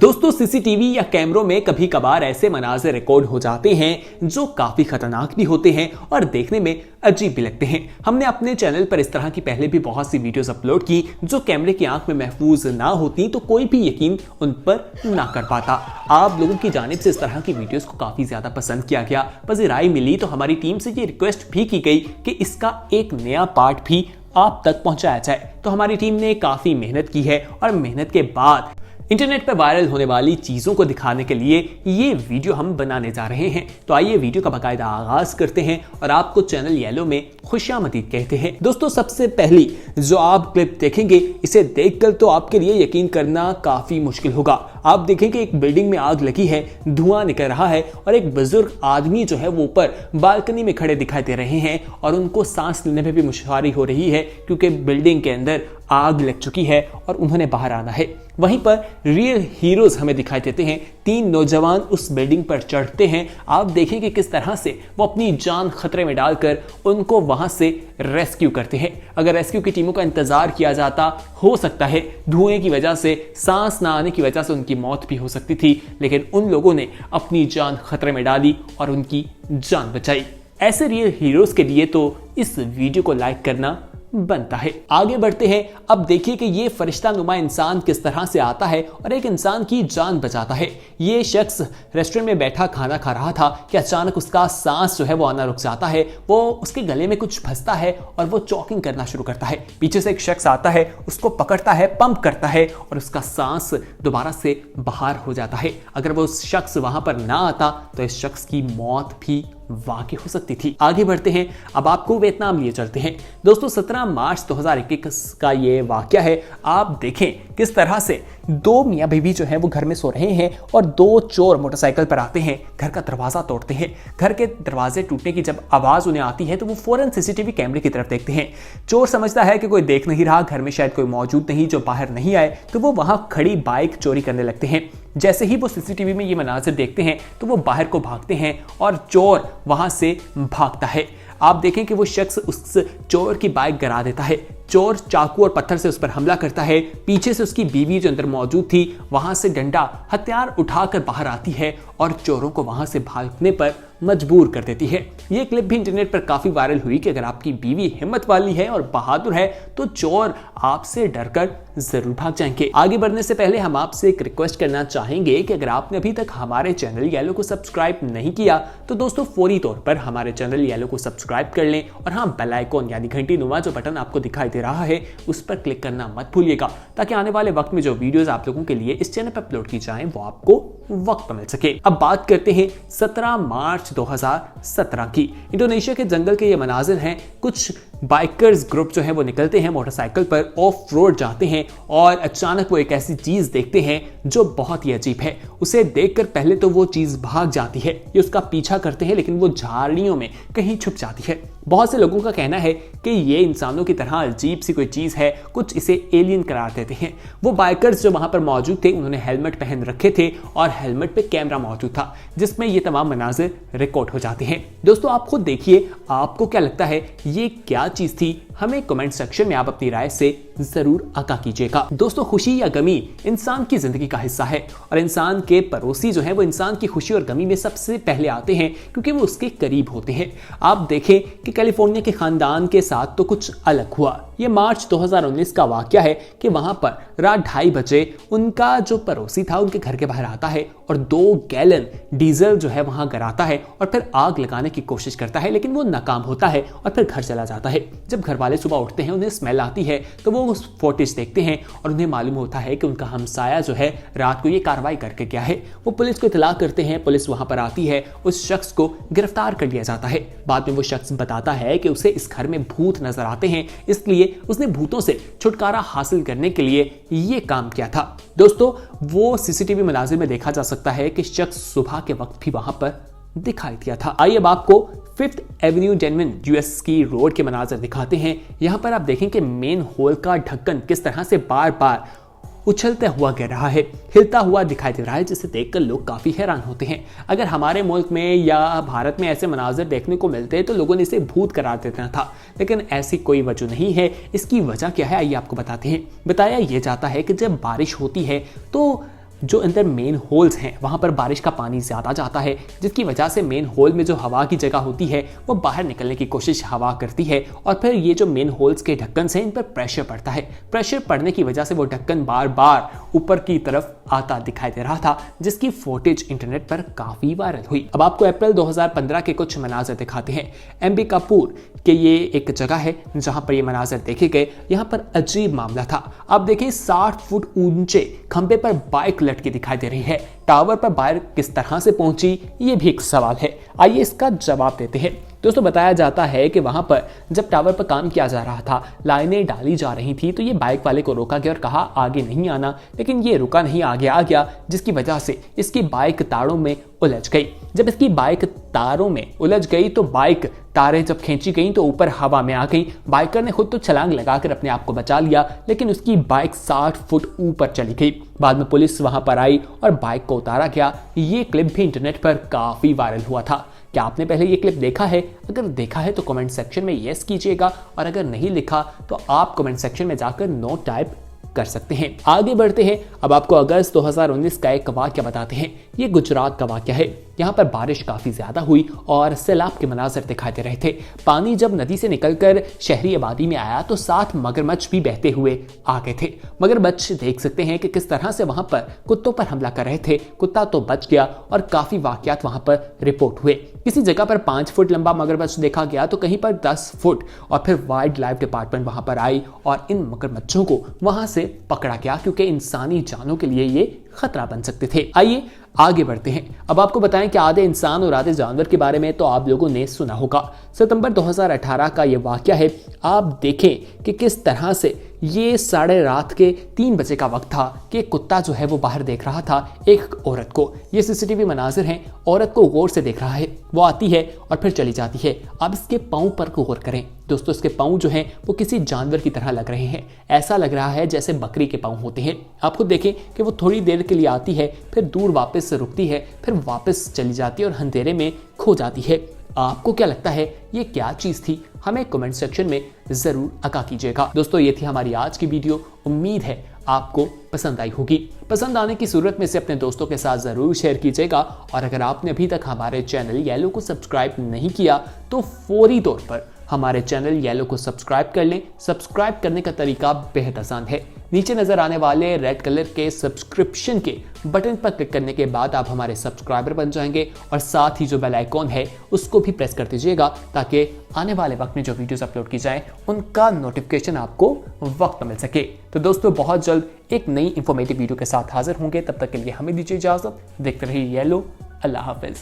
दोस्तों सीसीटीवी या कैमरों में कभी कभार ऐसे मनाज़िर रिकॉर्ड हो जाते हैं जो काफी खतरनाक भी होते हैं और देखने में अजीब भी लगते हैं। हमने अपने चैनल पर इस तरह की पहले भी बहुत सी वीडियोस अपलोड की जो कैमरे की आंख में महफूज ना होती तो कोई भी यकीन उन पर ना कर पाता। आप लोगों की जानिब से इस तरह की वीडियोस को काफी ज्यादा पसंद किया गया, बस राय मिली तो हमारी टीम से ये रिक्वेस्ट भी की गई कि इसका एक नया पार्ट भी आप तक पहुंचाया जाए। तो हमारी टीम ने काफी मेहनत की है और मेहनत के बाद इंटरनेट पर वायरल होने वाली चीजों को दिखाने के लिए ये वीडियो हम बनाने जा रहे हैं। तो आइए वीडियो का बाकायदा आगाज करते हैं और आपको चैनल येलो में खुशामदीद कहते हैं। दोस्तों सबसे पहली जो आप क्लिप देखेंगे इसे देखकर तो आपके लिए यकीन करना काफी मुश्किल होगा। आप देखेंगे एक बिल्डिंग में आग लगी है, धुआं निकल रहा है और एक बुजुर्ग आदमी जो है वो ऊपर बालकनी में खड़े दिखाई दे रहे हैं और उनको सांस लेने में भी मुश्किल हो रही है क्योंकि बिल्डिंग के अंदर आग लग चुकी है और उन्होंने बाहर आना है। वहीं पर रियल हीरोज हमें दिखाई देते हैं। 3 नौजवान उस बिल्डिंग पर चढ़ते हैं। आप देखेंगे किस तरह से वो अपनी जान खतरे में डालकर उनको वहां से रेस्क्यू करते हैं। अगर रेस्क्यू की टीमों का इंतजार किया जाता, हो सकता है धुएं की वजह से, सांस ना आने की वजह से उनकी मौत भी हो सकती थी, लेकिन उन लोगों ने अपनी जान खतरे में डाली और उनकी जान बचाई। ऐसे रियल हीरोज के लिए तो इस वीडियो को लाइक करना बनता है। आगे बढ़ते हैं। अब देखिए कि ये फरिश्ता नुमा इंसान किस तरह से आता है और एक इंसान की जान बचाता है। ये शख्स रेस्टोरेंट में बैठा खाना खा रहा था कि अचानक उसका सांस जो है वो आना रुक जाता है। वो उसके गले में कुछ फंसता है और वो चॉकिंग करना शुरू करता है। पीछे से एक शख्स आता है, उसको पकड़ता है, पंप करता है और उसका सांस दोबारा से बाहर हो जाता है। अगर वो शख्स वहां पर ना आता तो इस शख्स की मौत भी वाकई हो सकती थी। आगे बढ़ते हैं। अब आपको वियतनाम लिए चलते हैं। दोस्तों 17 मार्च 2021 का ये वाकया है। आप देखें किस तरह से 2 मियाँ बीवी जो है वो घर में सो रहे हैं और 2 चोर मोटरसाइकिल पर आते हैं, घर का दरवाजा तोड़ते हैं। घर के दरवाजे टूटने की जब आवाज उन्हें आती है तो वो फौरन सीसीटीवी कैमरे की तरफ देखते हैं। चोर समझता है कि कोई देख नहीं रहा, घर में शायद कोई मौजूद नहीं जो बाहर नहीं आए, तो वो वहां खड़ी बाइक चोरी करने लगते हैं। जैसे ही वो सीसीटीवी में ये मनाजिर देखते हैं तो वो बाहर को भागते हैं और चोर वहां से भागता है। आप देखें कि वो शख्स उस चोर की बाइक गिरा देता है। चोर चाकू और पत्थर से उस पर हमला करता है। पीछे से उसकी बीवी जो अंदर मौजूद थी वहां से डंडा हथियार उठाकर बाहर आती है और चोरों को वहां से भागने पर मजबूर कर देती है। ये क्लिप भी इंटरनेट पर काफी वायरल हुई कि अगर आपकी बीवी हिम्मत वाली है और बहादुर है तो चोर आपसे डरकर जरूर भाग जाएंगे। आगे बढ़ने से पहले हम आपसे एक रिक्वेस्ट करना चाहेंगे कि अगर आपने अभी तक हमारे चैनल येलो को सब्सक्राइब नहीं किया तो दोस्तों फौरी तौर पर हमारे चैनल येलो को सब्सक्राइब कर लें और हाँ बेल आइकॉन यानी घंटी नुमा जो बटन आपको दिखाई दे रहा है उस पर क्लिक करना मत भूलिएगा ताकि आने वाले वक्त में जो वीडियोस आप लोगों के लिए इस चैनल पर अपलोड की जाएं वो आपको वक्त पर मिल सके। अब बात करते हैं 17 मार्च 2017 की। इंडोनेशिया के जंगल के ये मनाजिर हैं। कुछ बाइकर्स ग्रुप जो है वो निकलते हैं मोटरसाइकिल पर, ऑफ रोड जाते हैं और अचानक वो एक ऐसी चीज देखते हैं जो बहुत ही अजीब है। उसे देखकर पहले तो वो चीज भाग जाती है, ये उसका पीछा करते हैं लेकिन वो झाड़ियों में कहीं छुप जाती है। बहुत से लोगों का कहना है कि ये इंसानों की तरह अजीब सी कोई चीज है, कुछ इसे एलियन करार देते हैं। वो बाइकर्स जो वहां पर मौजूद थे उन्होंने हेलमेट पहन रखे थे और हेलमेट पे कैमरा मौजूद था जिसमें ये तमाम मनाजिर रिकॉर्ड हो जाते हैं। दोस्तों आप खुद देखिए, आपको क्या लगता है ये क्या चीज थी? हमें कमेंट सेक्शन में आप अपनी राय से जरूर आगाह कीजिएगा। दोस्तों खुशी या गमी इंसान की जिंदगी का हिस्सा है और इंसान के पड़ोसी जो है वो इंसान की खुशी और गमी में सबसे पहले आते हैं क्योंकि वो उसके करीब होते हैं। आप देखें कि कैलिफोर्निया के खानदान के साथ तो कुछ अलग हुआ। ये मार्च 2019 का वाकया है कि वहां पर रात 2:30 बजे उनका जो पड़ोसी था उनके घर के बाहर आता है और 2 गैलन डीजल जो है वहां गिराता है और फिर आग लगाने की कोशिश करता है लेकिन वो नाकाम होता है और फिर घर चला जाता है। जब घर वाले सुबह उठते हैं उन्हें स्मेल आती है तो वो उस फुटेज देखते हैं और उन्हें मालूम होता है कि उनका हमसाया जो है रात को ये कार्रवाई करके गया है। वो पुलिस को इत्तला करते हैं, पुलिस वहां पर आती है, उस शख्स को गिरफ्तार कर लिया जाता है। बाद में वो शख्स बताता है कि उसे इस घर में भूत नजर आते हैं इसलिए उसने भूतों से छुटकारा हासिल करने के लिए ये काम किया था। दोस्तों वो सीसीटीवी मनाजिर में देखा जा सकता है कि शख्स सुबह के वक्त भी वहां पर दिखाई दिया था। आइए अब आपको 5th एवेन्यू डेनविन यूएस की रोड के मनाजिर दिखाते हैं। यहां पर आप देखें कि मेन होल का ढक्कन किस तरह से बार बार उछलता हुआ गिर रहा है, हिलता हुआ दिखाई दे रहा है, जिसे देखकर लोग काफी हैरान होते हैं। अगर हमारे मुल्क में या भारत में ऐसे मनाजिर देखने को मिलते हैं तो लोगों ने इसे भूत करार देना था, लेकिन ऐसी कोई वजह नहीं है। इसकी वजह क्या है आइए आपको बताते हैं। बताया यह जाता है कि जब बारिश होती है तो जो अंदर मेन होल्स हैं वहां पर बारिश का पानी ज्यादा जाता है, जिसकी वजह से मेन होल में जो हवा की जगह होती है वो बाहर निकलने की कोशिश हवा करती है और फिर ये जो मेन होल्स के ढक्कन से इन पर प्रेशर पड़ता है। प्रेशर पड़ने की वजह से वो ढक्कन बार बार ऊपर की तरफ आता दिखाई दे रहा था, जिसकी फुटेज इंटरनेट पर काफी वायरल हुई। अब आपको अप्रैल 2015 के कुछ मनाजर दिखाते हैं। अंबिकापुर के ये एक जगह है जहां पर ये मनाजर देखे गए। यहाँ पर अजीब मामला था। आप देखें 60 फुट ऊंचे खंबे पर बाइक लटकी दिखाई दे रही है। टावर पर बाइक किस तरह से पहुंची, ये भी एक सवाल है। आइए इसका जवाब देते हैं। दोस्तों, बताया जाता है कि वहां पर जब टावर पर काम किया जा रहा था, लाइनें डाली जा रही थी, तो ये बाइक वाले को रोका गया और कहा आगे नहीं आना, लेकिन ये रुका नहीं, आगे आ गया, जिसकी वजह से इसकी बाइक तारों में उलझ गई। जब इसकी बाइक तारों में उलझ गई तो बाइक तारें जब खींची गई तो ऊपर हवा में आ गई। बाइकर ने खुद तो छलांग लगाकर अपने आप को बचा लिया, लेकिन उसकी बाइक 60 फुट ऊपर चली गई। बाद में पुलिस वहां पर आई और बाइक को उतारा गया। ये क्लिप भी इंटरनेट पर काफी वायरल हुआ था। क्या आपने पहले ये क्लिप देखा है? अगर देखा है तो कमेंट सेक्शन में यस कीजिएगा, और अगर नहीं लिखा तो आप कमेंट सेक्शन में जाकर नो टाइप कर सकते हैं। आगे बढ़ते हैं। अब आपको अगस्त 2019 का एक वाक्य बताते हैं। ये गुजरात का वाक्य है। यहाँ पर बारिश काफी ज्यादा हुई और सैलाब के मनाजर दिखाई दे रहे थे। पानी जब नदी से निकलकर शहरी आबादी में आया तो 7 मगरमच्छ भी बहते हुए आ गए थे। मगरमच्छ देख सकते हैं कि किस तरह से वहां पर कुत्तों पर हमला कर रहे थे। कुत्ता तो बच गया और काफी वाकयात वहां पर रिपोर्ट हुए। किसी जगह पर 5 फुट लंबा मगरमच्छ देखा गया तो कहीं पर 10 फुट, और फिर वाइल्ड लाइफ डिपार्टमेंट वहां पर आई और इन मगरमच्छों को वहां से पकड़ा गया, क्योंकि इंसानी जानों के लिए ये खतरा बन सकते थे। आइए आगे बढ़ते हैं। अब आपको बताएं कि आधे इंसान और आधे जानवर के बारे में तो आप लोगों ने सुना होगा। सितंबर 2018 का ये वाकया है। आप देखें कि किस तरह से ये 3:30 के 3 बजे का वक्त था कि कुत्ता जो है वो बाहर देख रहा था एक औरत को। ये सीसीटीवी मनाजिर हैं। औरत को गौर से देख रहा है, वो आती है और फिर चली जाती है। अब इसके पाँव पर गौर करें दोस्तों, इसके पाँव जो हैं वो किसी जानवर की तरह लग रहे हैं। ऐसा लग रहा है जैसे बकरी के पाँव होते हैं। आप खुद देखें कि वो थोड़ी देर के लिए आती है, फिर दूर वापस रुकती है, फिर वापस चली जाती है और अंधेरे में खो जाती है। आपको क्या लगता है ये क्या चीज थी? हमें कमेंट सेक्शन में जरूर आगाह कीजिएगा। दोस्तों, ये थी हमारी आज की वीडियो। उम्मीद है आपको पसंद आई होगी। पसंद आने की सूरत में से अपने दोस्तों के साथ जरूर शेयर कीजिएगा, और अगर आपने अभी तक हमारे चैनल येलो को सब्सक्राइब नहीं किया तो फौरी तौर पर हमारे चैनल येलो को सब्सक्राइब कर लें। सब्सक्राइब करने का तरीका बेहद आसान है। नीचे नजर आने वाले रेड कलर के सब्सक्रिप्शन के बटन पर क्लिक करने के बाद आप हमारे सब्सक्राइबर बन जाएंगे, और साथ ही जो बेल आइकॉन है उसको भी प्रेस कर दीजिएगा, ताकि आने वाले वक्त में जो वीडियोस अपलोड की जाएं उनका नोटिफिकेशन आपको वक्त पर मिल सके। तो दोस्तों, बहुत जल्द एक नई इंफॉर्मेटिव वीडियो के साथ हाजिर होंगे। तब तक के लिए हमें दीजिए इजाजत। देखते रहिए येलो। अल्लाह हाफिज।